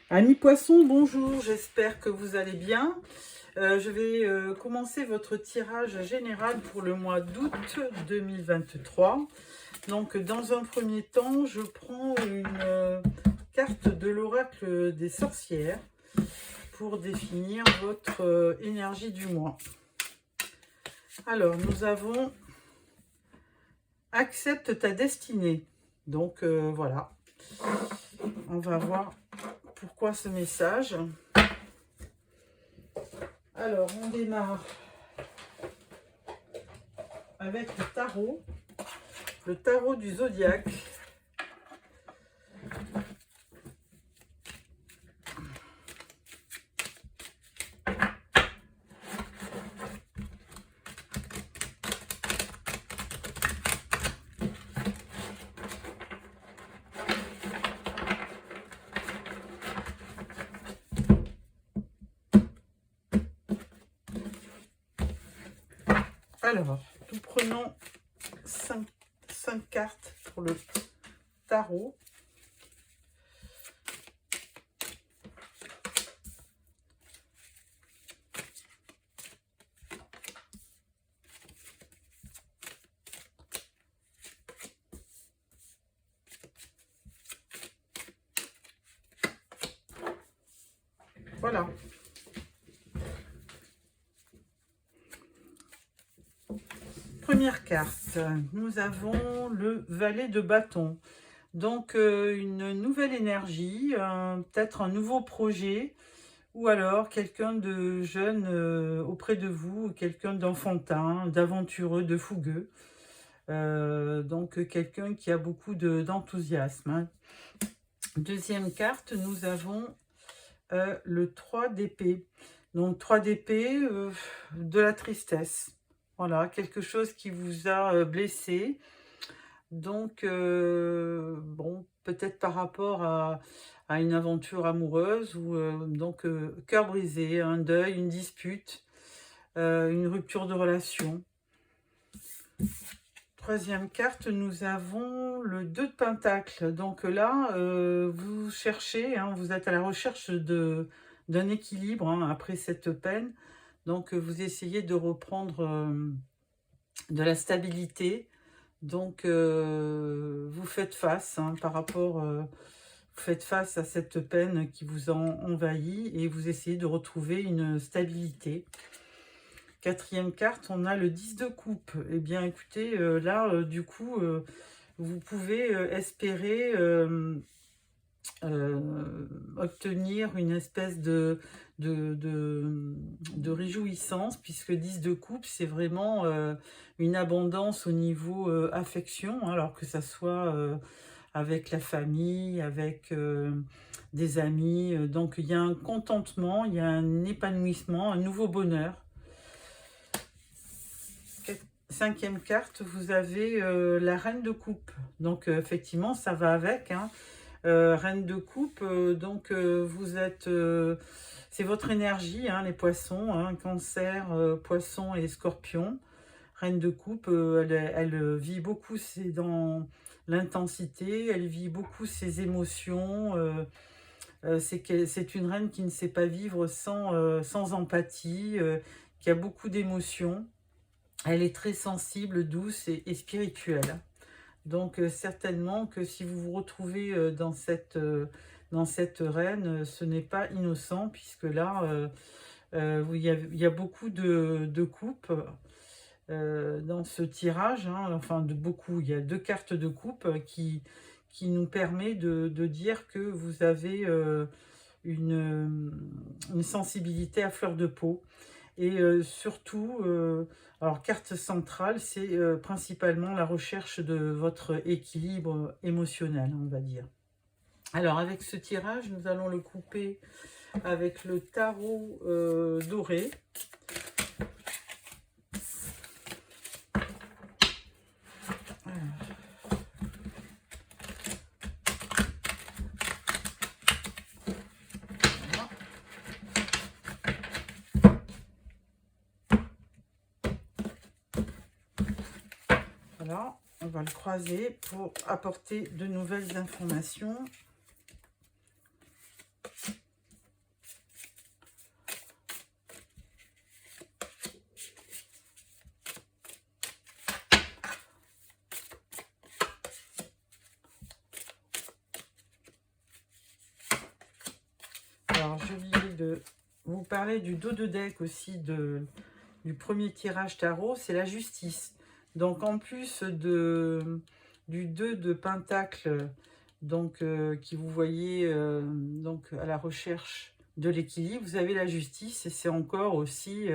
Amis poissons, bonjour, j'espère que vous allez bien. Je vais commencer votre tirage général pour le mois d'août 2023. Donc, dans un premier temps, je prends une carte de l'oracle des sorcières pour définir votre énergie du mois. Alors, nous avons « Accepte ta destinée ». Donc, voilà. On va voir pourquoi ce message. Alors, on démarre avec le tarot du zodiaque. Alors, nous prenons 5 cartes pour le tarot. Voilà. Première carte, nous avons le valet de bâton. Donc, une nouvelle énergie, peut-être un nouveau projet, ou alors quelqu'un de jeune auprès de vous, quelqu'un d'enfantin, d'aventureux, de fougueux. Donc, quelqu'un qui a beaucoup d'enthousiasme. Hein. Deuxième carte, nous avons le 3 d'épée. Donc, 3 d'épée, de la tristesse. Voilà, quelque chose qui vous a blessé. Donc, bon, peut-être par rapport à une aventure amoureuse ou donc cœur brisé, un deuil, une dispute, une rupture de relation. Troisième carte, nous avons le 2 de Pentacle. Donc là, vous cherchez, hein, vous êtes à la recherche d'un équilibre hein, après cette peine. Donc, vous essayez de reprendre de la stabilité. Donc, vous faites face hein, vous faites face à cette peine qui vous envahit et vous essayez de retrouver une stabilité. Quatrième carte, on a le 10 de coupe. Eh bien, écoutez, là, du coup, vous pouvez espérer obtenir une espèce de réjouissance, puisque 10 de coupe, c'est vraiment une abondance au niveau affection, hein, alors que ça soit avec la famille, avec des amis. Donc, il y a un contentement, il y a un épanouissement, un nouveau bonheur. Cinquième carte, vous avez la reine de coupe. Donc, effectivement, ça va avec. Hein. Reine de coupe, donc vous êtes... c'est votre énergie, hein, les poissons, hein, cancer, poisson et scorpion. Reine de coupe, elle vit beaucoup dans l'intensité, elle vit beaucoup ses émotions. C'est une reine qui ne sait pas vivre sans empathie, qui a beaucoup d'émotions. Elle est très sensible, douce et spirituelle. Donc, certainement que si vous vous retrouvez dans cette reine, ce n'est pas innocent, puisque là, il y a beaucoup de coupes dans ce tirage. Hein, enfin, beaucoup. Il y a 2 cartes de coupe qui nous permet de dire que vous avez une sensibilité à fleur de peau. Et surtout, alors carte centrale, c'est principalement la recherche de votre équilibre émotionnel, on va dire. Alors avec ce tirage, nous allons le couper avec le tarot doré. Voilà, on va le croiser pour apporter de nouvelles informations. Alors, j'ai oublié de vous parler du dos de deck aussi du premier tirage tarot, c'est la justice. Donc, en plus du 2 de pentacle, donc qui vous voyez donc à la recherche de l'équilibre, vous avez la justice et c'est encore aussi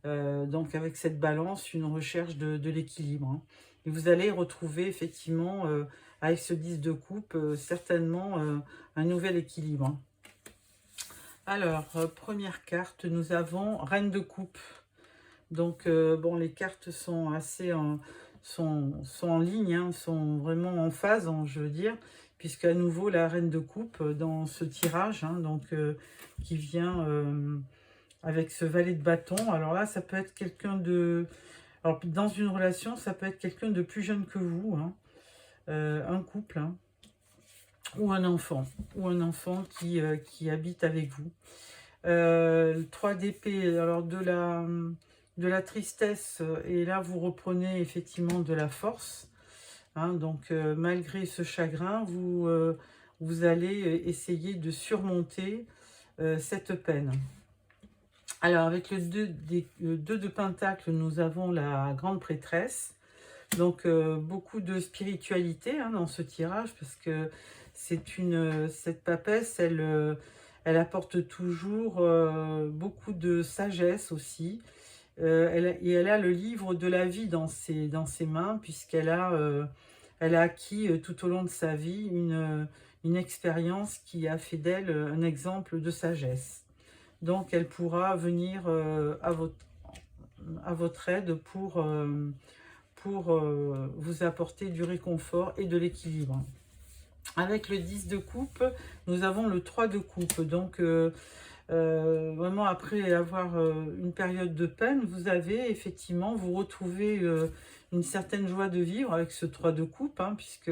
donc avec cette balance une recherche de l'équilibre, hein. Et vous allez retrouver effectivement avec ce 10 de coupe certainement un nouvel équilibre, hein. Alors première carte, nous avons Reine de coupe. Donc bon, les cartes sont assez sont en ligne, hein, sont vraiment en phase, hein, je veux dire, puisqu'à nouveau la Reine de coupe dans ce tirage, hein, donc qui vient avec ce valet de bâton. Alors là, ça peut être quelqu'un de... Alors, dans une relation, ça peut être quelqu'un de plus jeune que vous, hein, un couple, hein, ou un enfant qui habite avec vous. 3 d'épée, alors de la tristesse, et là, vous reprenez effectivement de la force, hein, donc, malgré ce chagrin, vous allez essayer de surmonter cette peine. Alors, avec le 2 de pentacle, nous avons la grande prêtresse. Donc, beaucoup de spiritualité, hein, dans ce tirage, parce que cette papesse, elle apporte toujours beaucoup de sagesse aussi. Elle a le livre de la vie dans ses mains, puisqu'elle elle a acquis tout au long de sa vie une expérience qui a fait d'elle un exemple de sagesse. Donc, elle pourra venir à votre aide pour vous apporter du réconfort et de l'équilibre. Avec le 10 de coupe, nous avons le 3 de coupe. Donc, vraiment, après avoir une période de peine, vous avez effectivement, vous retrouvez une certaine joie de vivre avec ce 3 de coupe, hein, puisque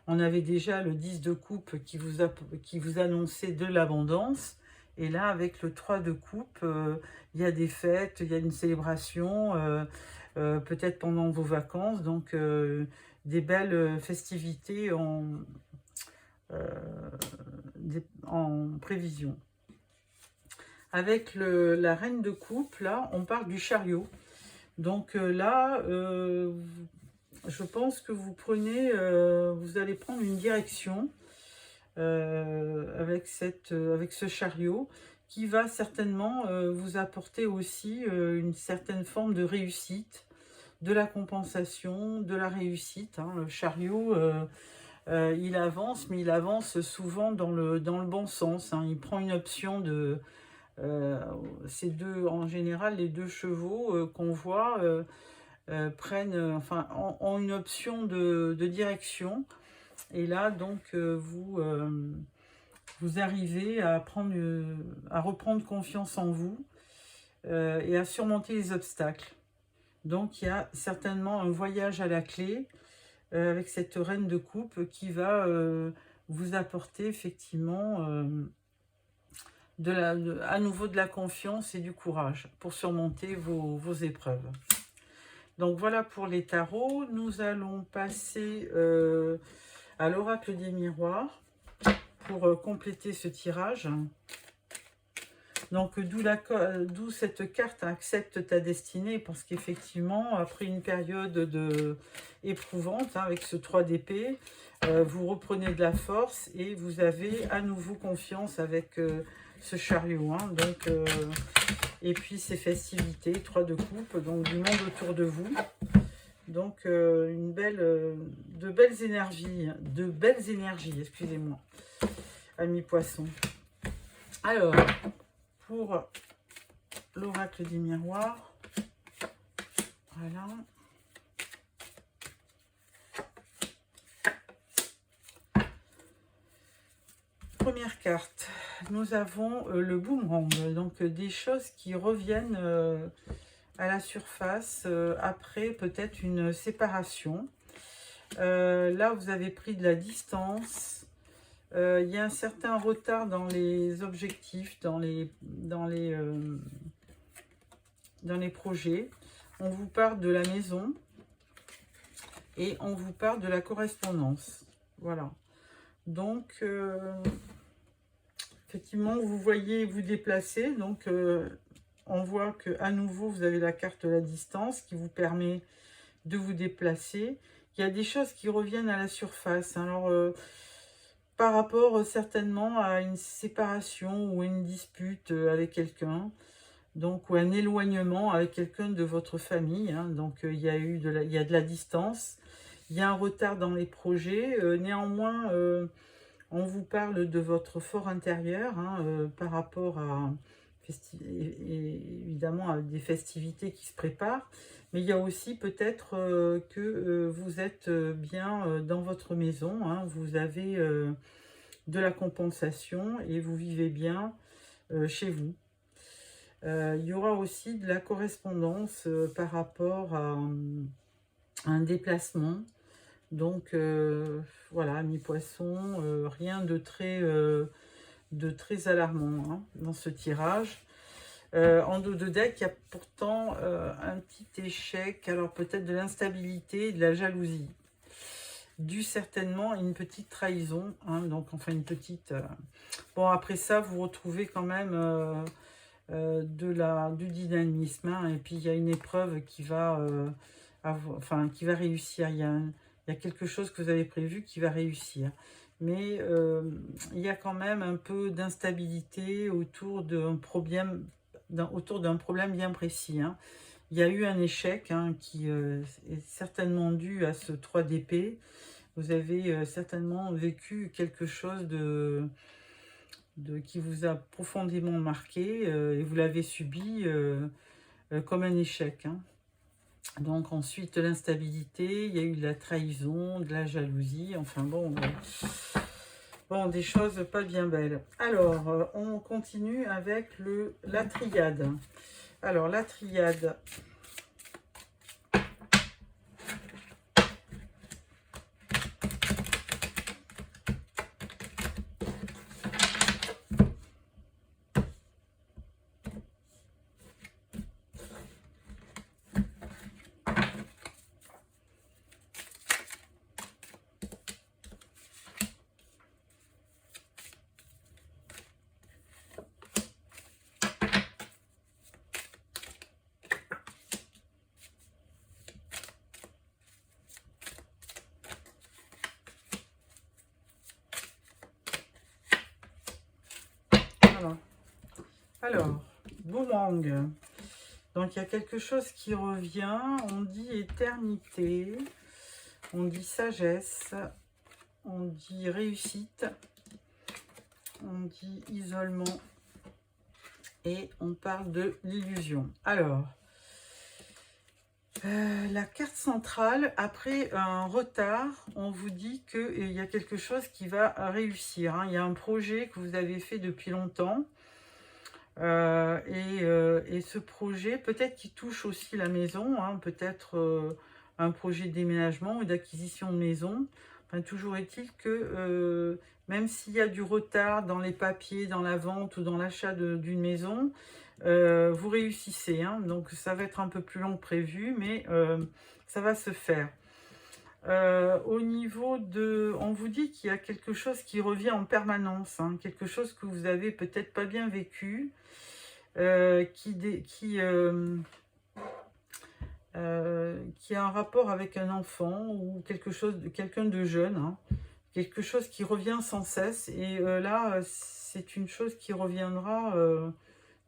on avait déjà le 10 de coupe qui vous annonçait de l'abondance. Et là, avec le 3 de coupe, il y a des fêtes, il y a une célébration, peut-être pendant vos vacances, donc des belles festivités en prévision. Avec la reine de coupe, là, on parle du chariot. Donc là, je pense que vous allez prendre une direction avec ce chariot qui va certainement vous apporter aussi une certaine forme de réussite, de la compensation, de la réussite, hein. Le chariot, il avance, mais il avance souvent dans le bon sens, hein. Il prend une option de... en général, les 2 chevaux qu'on voit ont une option de direction. Et là, donc, vous arrivez à reprendre confiance en vous et à surmonter les obstacles. Donc, il y a certainement un voyage à la clé avec cette reine de coupe qui va vous apporter effectivement à nouveau de la confiance et du courage pour surmonter vos épreuves. Donc, voilà pour les tarots. Nous allons passer à l'oracle des miroirs pour compléter ce tirage. Donc, d'où cette carte accepte ta destinée, parce qu'effectivement, après une période éprouvante, hein, avec ce 3 d'épée, vous reprenez de la force et vous avez à nouveau confiance avec ce chariot, hein. Donc, et puis ces festivités, 3 de coupe, donc du monde autour de vous. Donc, de belles énergies, excusez-moi, amis poissons. Alors, pour l'oracle des miroirs, voilà. Première carte, nous avons le boomerang, donc des choses qui reviennent à la surface après peut-être une séparation. Là, vous avez pris de la distance. Il y a un certain retard dans les objectifs, dans les projets. On vous parle de la maison et on vous parle de la correspondance. Voilà. Donc, effectivement, vous voyez vous déplacer. Donc, on voit qu'à nouveau, vous avez la carte de la distance qui vous permet de vous déplacer. Il y a des choses qui reviennent à la surface. Alors, par rapport certainement à une séparation ou une dispute avec quelqu'un, donc, ou un éloignement avec quelqu'un de votre famille. Hein. Donc, il y a de la distance, il y a un retard dans les projets. Néanmoins, on vous parle de votre fort intérieur hein, par rapport à, évidemment, à des festivités qui se préparent. Mais il y a aussi peut-être que vous êtes bien dans votre maison. Hein, vous avez de la compensation et vous vivez bien chez vous. Il y aura aussi de la correspondance par rapport à un déplacement. Donc, voilà, mi-poisson, rien de très alarmant hein, dans ce tirage. En dos de deck, il y a pourtant un petit échec, alors peut-être de l'instabilité et de la jalousie. Dû certainement à une petite trahison, hein, donc enfin une petite... Bon, après ça, vous retrouvez quand même du dynamisme, hein, et puis il y a une épreuve qui va, qui va réussir. Il y a quelque chose que vous avez prévu qui va réussir. Mais il y a quand même un peu d'instabilité autour d'un problème bien précis. Hein. Il y a eu un échec hein, qui est certainement dû à ce 3 d'épée. Vous avez certainement vécu quelque chose qui vous a profondément marqué et vous l'avez subi comme un échec. Hein. Donc ensuite l'instabilité, il y a eu de la trahison, de la jalousie, enfin bon, bon des choses pas bien belles. Alors on continue avec la triade. Alors la triade. Voilà. Alors, boomerang. Donc, il y a quelque chose qui revient. On dit éternité. On dit sagesse. On dit réussite. On dit isolement. Et on parle de l'illusion. Alors, la carte centrale, après un retard, on vous dit qu'il y a quelque chose qui va réussir. Hein. Il y a un projet que vous avez fait depuis longtemps. Et ce projet, peut-être qu'il touche aussi la maison, hein, peut-être un projet de déménagement ou d'acquisition de maison. Enfin, toujours est-il que même s'il y a du retard dans les papiers, dans la vente ou dans l'achat d'une maison, vous réussissez. Hein, donc ça va être un peu plus long que prévu, mais ça va se faire. Au niveau de... On vous dit qu'il y a quelque chose qui revient en permanence, hein, quelque chose que vous avez peut-être pas bien vécu, qui a un rapport avec un enfant ou quelqu'un de jeune, hein, quelque chose qui revient sans cesse. Et là, c'est une chose qui reviendra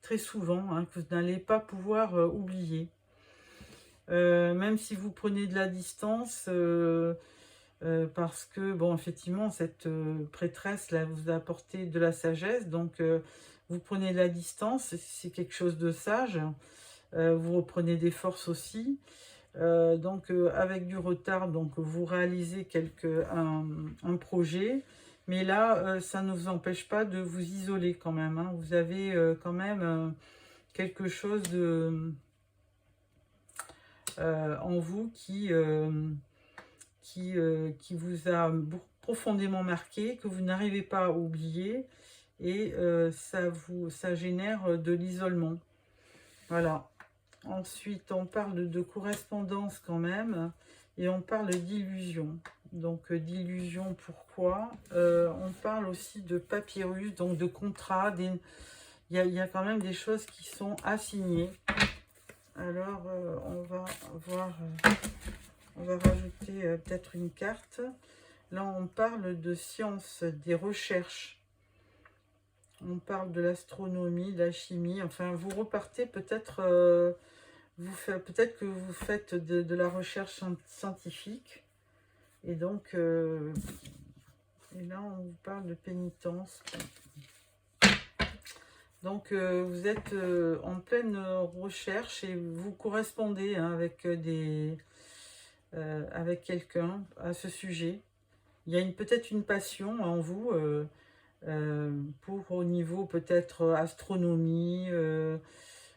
très souvent, hein, que vous n'allez pas pouvoir oublier. Même si vous prenez de la distance, parce que, bon, effectivement, cette prêtresse, là, vous a apporté de la sagesse, donc vous prenez de la distance, c'est quelque chose de sage, vous reprenez des forces aussi, donc avec du retard, donc vous réalisez un projet, mais là, ça ne vous empêche pas de vous isoler quand même, hein. Vous avez quand même quelque chose en vous qui vous a profondément marqué, que vous n'arrivez pas à oublier, et ça génère de l'isolement. Voilà. Ensuite, on parle de correspondance quand même, et on parle d'illusion. Donc d'illusion, pourquoi? On parle aussi de papyrus, donc de contrat. Il y a quand même des choses qui sont assignées. Alors on va voir, on va rajouter peut-être une carte. Là on parle de science, des recherches. On parle de l'astronomie, de la chimie. Enfin, vous repartez peut-être, peut-être que vous faites de la recherche scientifique. Et donc, et là, on vous parle de pénitence. Donc, vous êtes en pleine recherche et vous correspondez hein, avec quelqu'un à ce sujet. Il y a peut-être une passion en vous. Pour au niveau peut-être astronomie,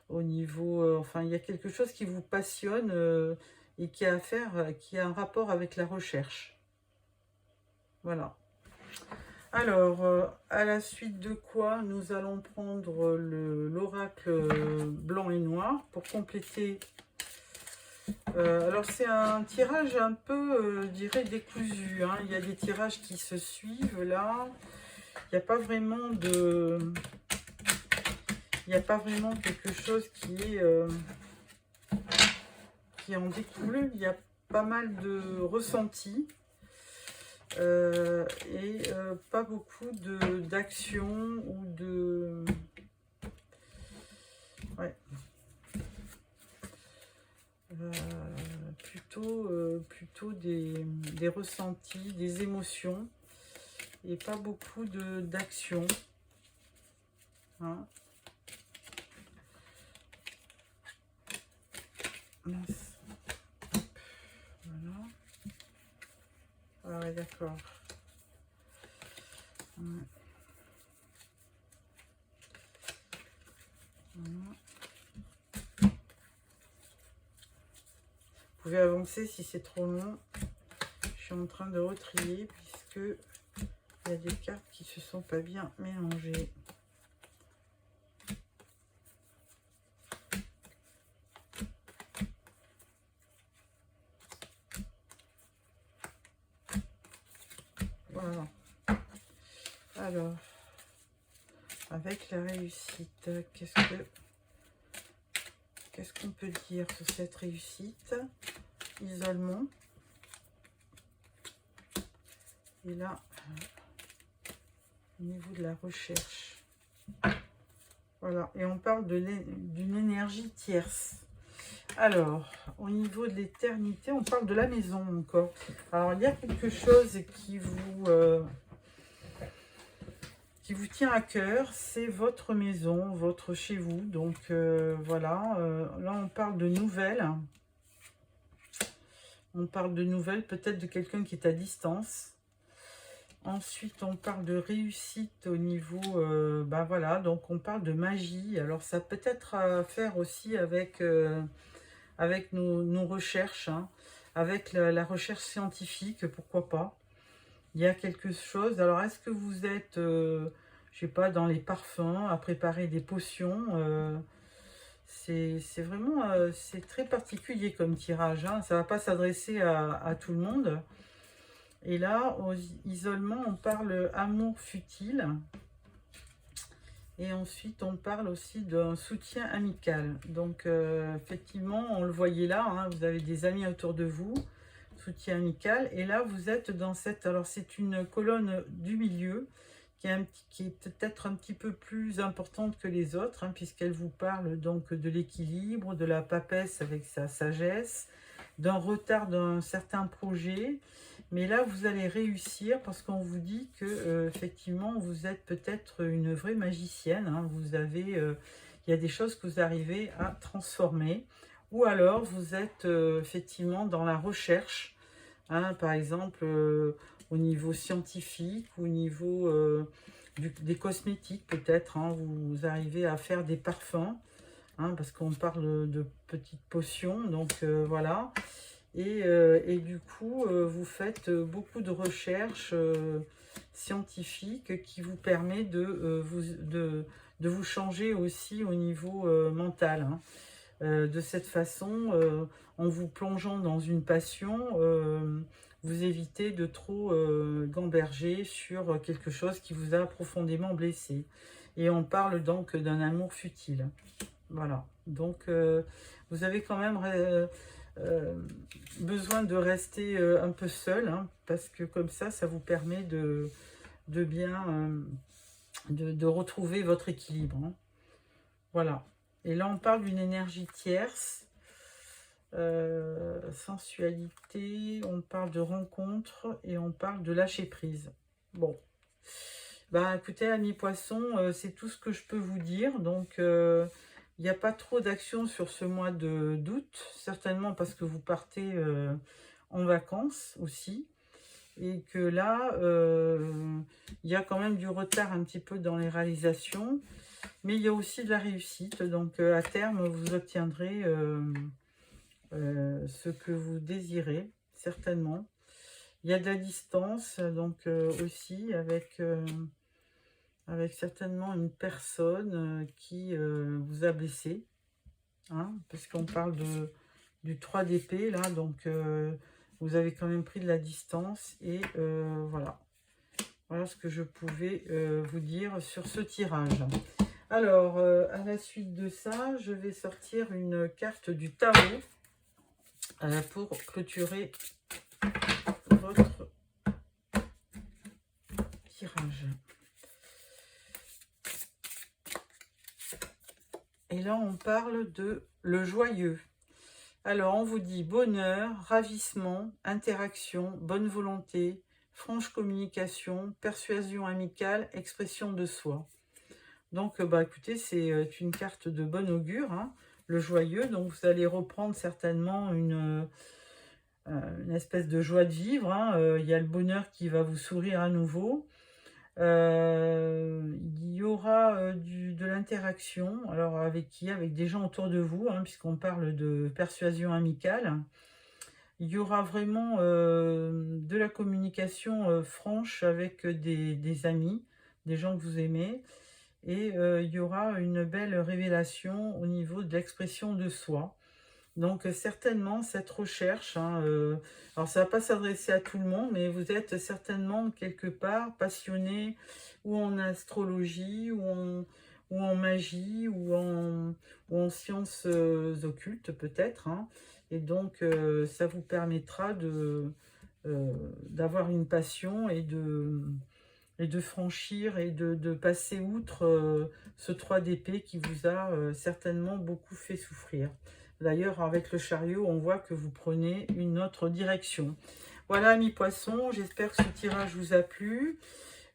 au niveau, enfin il y a quelque chose qui vous passionne et qui a à faire, qui a un rapport avec la recherche. Voilà. Alors, à la suite de quoi nous allons prendre l'oracle blanc et noir pour compléter. Alors c'est un tirage un peu, je dirais, décousu. Hein. Il y a des tirages qui se suivent là. Il n'y a pas vraiment de... Il n'y a pas vraiment quelque chose qui en découle. Il y a pas mal de ressentis et pas beaucoup d'action ou de... Ouais. Plutôt des ressentis, des émotions. Et pas beaucoup d'action. Hein. Mince. Voilà. Ah ouais, d'accord. Ouais. Voilà. Vous pouvez avancer si c'est trop long. Je suis en train de retrier puisque il y a des cartes qui se sont pas bien mélangées. Voilà. Alors, avec la réussite, qu'est-ce qu'on peut dire sur cette réussite? Isolement. Et là, au niveau de la recherche. Voilà, et on parle d'une énergie tierce. Alors, au niveau de l'éternité, on parle de la maison encore. Alors, il y a quelque chose qui vous tient à cœur, c'est votre maison, votre chez vous. Donc, voilà, là, on parle de nouvelles. On parle de nouvelles, peut-être de quelqu'un qui est à distance. Ensuite, on parle de réussite au niveau, ben voilà, donc on parle de magie. Alors, ça peut être à faire aussi avec nos recherches, hein, avec la recherche scientifique, pourquoi pas. Il y a quelque chose. Alors, est-ce que vous êtes, je sais pas, dans les parfums, à préparer des potions c'est vraiment, c'est très particulier comme tirage. Hein. Ça ne va pas s'adresser à tout le monde. Et là, au isolement, on parle amour futile. Et ensuite, on parle aussi d'un soutien amical. Donc, effectivement, on le voyait là, hein, vous avez des amis autour de vous, soutien amical. Et là, vous êtes dans cette... Alors, c'est une colonne du milieu qui est peut-être un petit peu plus importante que les autres, hein, puisqu'elle vous parle donc de l'équilibre, de la papesse avec sa sagesse, d'un retard d'un certain projet. Mais là, vous allez réussir parce qu'on vous dit que effectivement, vous êtes peut-être une vraie magicienne. Hein. Vous avez, il y a des choses que vous arrivez à transformer. Ou alors, vous êtes effectivement dans la recherche. Hein, par exemple, au niveau scientifique, au niveau des cosmétiques peut-être. Hein, vous arrivez à faire des parfums. Hein, parce qu'on parle de petites potions. Donc, voilà. Et du coup, vous faites beaucoup de recherches scientifiques qui vous permet de vous changer aussi au niveau mental. Hein. De cette façon, en vous plongeant dans une passion, vous évitez de trop gamberger sur quelque chose qui vous a profondément blessé. Et on parle donc d'un amour futile. Voilà. Donc, vous avez quand même besoin de rester un peu seul, hein, parce que comme ça vous permet de bien... de retrouver votre équilibre. Hein. Voilà. Et là, on parle d'une énergie tierce. Sensualité, on parle de rencontre et on parle de lâcher prise. Bon. Bah, écoutez, amis poissons, c'est tout ce que je peux vous dire. Donc, il n'y a pas trop d'action sur ce mois d'août. Certainement parce que vous partez en vacances aussi. Et que là, il y a quand même du retard un petit peu dans les réalisations, mais il y a aussi de la réussite. Donc, à terme, vous obtiendrez ce que vous désirez, certainement. Il y a de la distance, donc aussi, avec certainement une personne qui vous a blessé, hein, parce qu'on parle du 3 d'épée, là, donc... vous avez quand même pris de la distance et voilà. Voilà ce que je pouvais vous dire sur ce tirage. Alors, à la suite de ça, je vais sortir une carte du tarot pour clôturer votre tirage. Et là, on parle de le joyeux. Alors, on vous dit bonheur, ravissement, interaction, bonne volonté, franche communication, persuasion amicale, expression de soi. Donc, bah, écoutez, c'est une carte de bon augure, hein, le joyeux. Donc, vous allez reprendre certainement une espèce de joie de vivre. Hein. Il y a le bonheur qui va vous sourire à nouveau. Il y aura de l'interaction. Alors, avec qui? Avec des gens autour de vous, hein, puisqu'on parle de persuasion amicale. Il y aura vraiment de la communication franche avec des amis, des gens que vous aimez. Et il y aura une belle révélation au niveau de l'expression de soi. Donc certainement cette recherche, hein, alors ça ne va pas s'adresser à tout le monde, mais vous êtes certainement quelque part passionné ou en astrologie, ou en magie, ou en sciences occultes peut-être. Hein. Et donc ça vous permettra d'avoir une passion et de franchir et de passer outre ce 3 d'épée qui vous a certainement beaucoup fait souffrir. D'ailleurs, avec le chariot, on voit que vous prenez une autre direction. Voilà, amis poissons, j'espère que ce tirage vous a plu.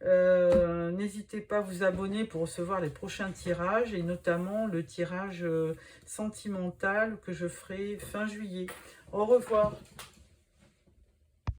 N'hésitez pas à vous abonner pour recevoir les prochains tirages, et notamment le tirage sentimental que je ferai fin juillet. Au revoir.